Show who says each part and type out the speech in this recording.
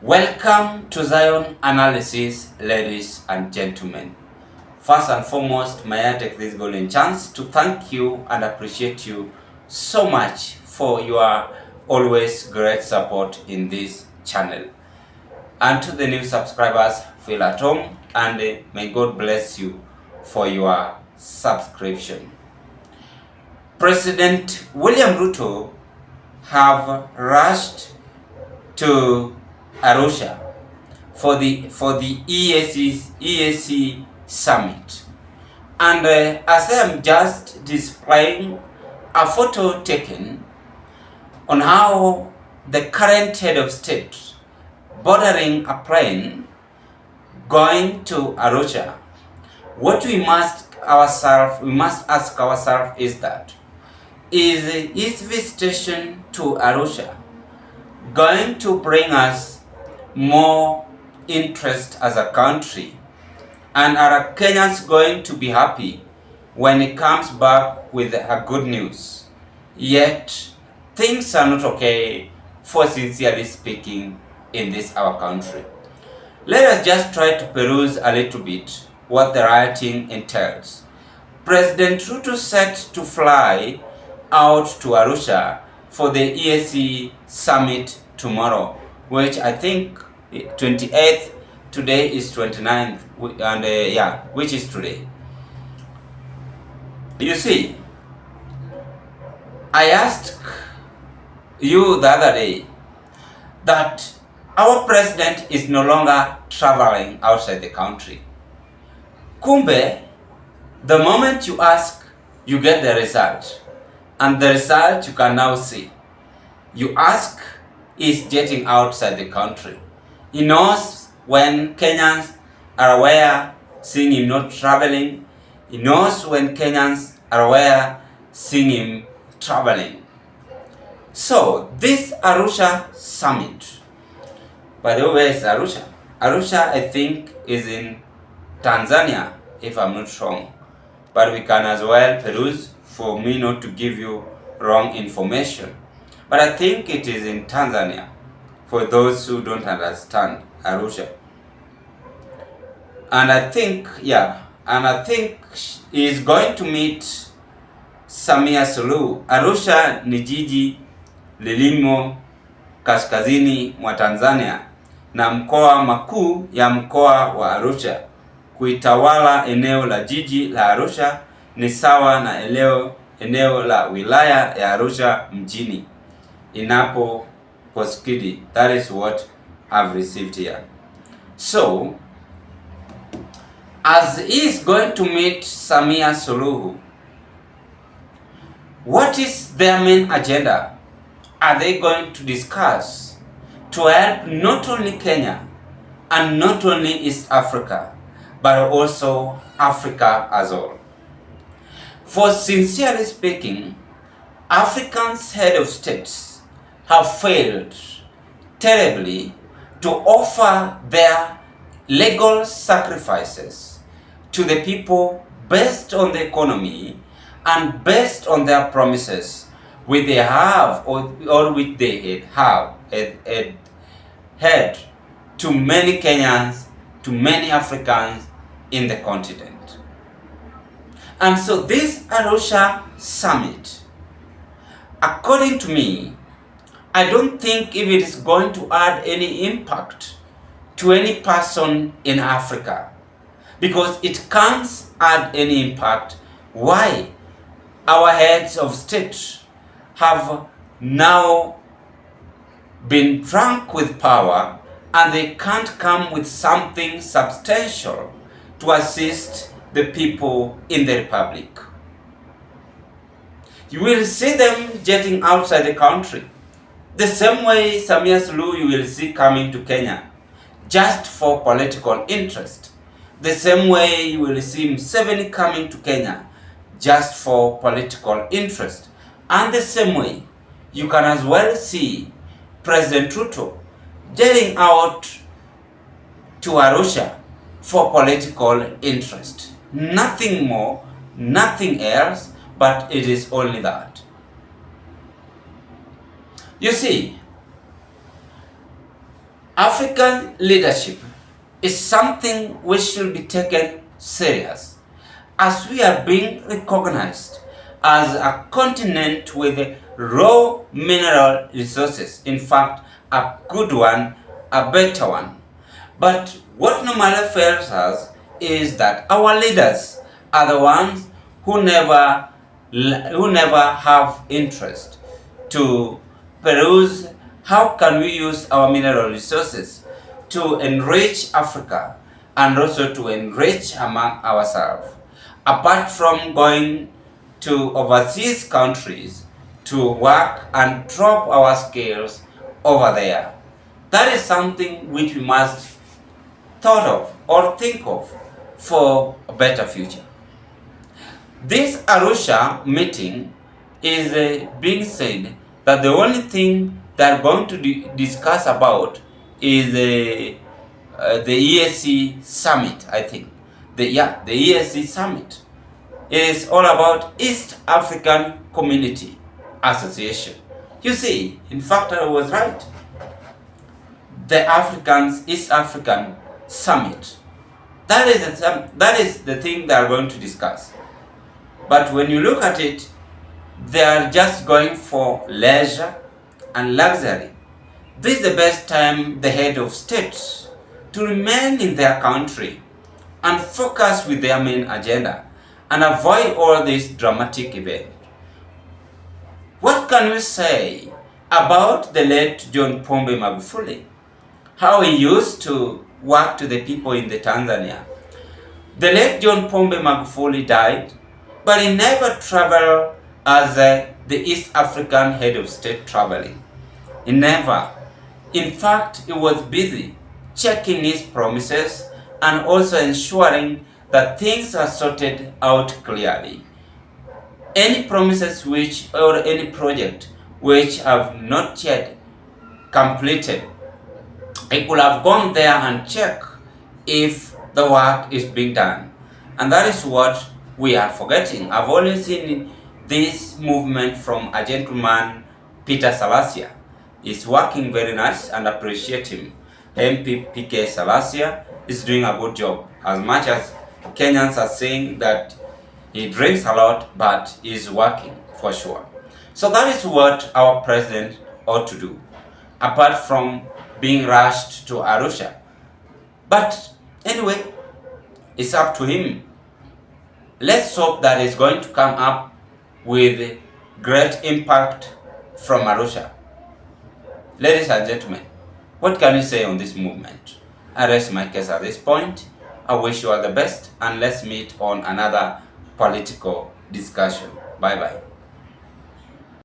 Speaker 1: Welcome to Zion Analysis, ladies and gentlemen. First and foremost, may I take this golden chance to thank you and appreciate you so much for your always great support in this channel. And to the new subscribers, feel at home and may God bless you for your subscription. President William Ruto have rushed to Arusha for the EAC summit, and as I am just displaying a photo taken on how the current head of state boarding a plane going to Arusha, what we must ask ourselves is that is his visitation to Arusha going to bring us more interest as a country, and are Kenyans going to be happy when it comes back with a good news? Yet things are not okay, for sincerely speaking, in this our country. Let us just try to peruse a little bit what the writing entails. President Ruto set to fly out to Arusha for the EAC summit tomorrow, which I think 28th, today is 29th, and which is today. You see, I asked you the other day that our president is no longer traveling outside the country. Kumbe, the moment you ask, you get the result, and the result you can now see. You ask, is getting outside the country. He knows when Kenyans are aware, seeing him not traveling. He knows when Kenyans are aware, seeing him traveling. So this Arusha summit, by the way, where is Arusha? Arusha, I think, is in Tanzania, if I'm not wrong. But we can as well peruse for me not to give you wrong information. But I think it is in Tanzania, for those who don't understand Arusha. And I think, he is going to meet Samia Suluhu. Arusha ni jiji lilimo kaskazini mwa Tanzania na mkoa makuu ya mkoa wa Arusha. Kuitawala eneo la jiji la Arusha ni sawa na eneo la wilaya ya Arusha mjini inapo poskidi. That is what I've received here. So, as he is going to meet Samia Suluhu, what is their main agenda? Are they going to discuss to help not only Kenya and not only East Africa, but also Africa as a whole? For sincerely speaking, Africa's head of states have failed terribly to offer their legal sacrifices to the people based on the economy and based on their promises which they have or which they have had to many Kenyans, to many Africans in the continent. And so this Arusha summit, according to me, I don't think if it is going to add any impact to any person in Africa, because it can't add any impact. Why? Our heads of state have now been drunk with power and they can't come with something substantial to assist the people in the republic. You will see them jetting outside the country. The same way Samia Suluhu you will see coming to Kenya just for political interest. The same way you will see Museveni coming to Kenya just for political interest. And the same way you can as well see President Ruto getting out to Arusha for political interest. Nothing more, nothing else, but it is only that. You see, African leadership is something which should be taken serious, as we are being recognized as a continent with raw mineral resources. In fact, a good one, a better one. But what normally fails us is that our leaders are the ones who never have interest to peruse how can we use our mineral resources to enrich Africa and also to enrich among ourselves, apart from going to overseas countries to work and drop our skills over there. That is something which we must thought of or think of for a better future. This Arusha meeting is being said that the only thing they are going to discuss about is the EAC summit, I think. The EAC summit. It is all about East African Community Association. You see, in fact, I was right. The East African Summit. That is the thing they are going to discuss. But when you look at it, they are just going for leisure and luxury. This is the best time the head of states to remain in their country and focus with their main agenda and avoid all this dramatic event. What can we say about the late John Pombe Magufuli? How he used to work to the people in the Tanzania. The late John Pombe Magufuli died, but he never traveled as the East African head of state traveling. He never. In fact, he was busy checking his promises and also ensuring that things are sorted out clearly. Any promises which or any project which have not yet completed, I could have gone there and checked if the work is being done. And that is what we are forgetting. I've always seen this movement from a gentleman, Peter Salasia. Is working very nice and appreciate him. MP PK Salasia is doing a good job. As much as Kenyans are saying that he drinks a lot, but he's working for sure. So that is what our president ought to do, apart from being rushed to Arusha. But anyway, it's up to him. Let's hope that he's going to come up with great impact from Arusha. Ladies and gentlemen, what can you say on this movement? I rest my case at this point. I wish you all the best, and let's meet on another political discussion. Bye-bye.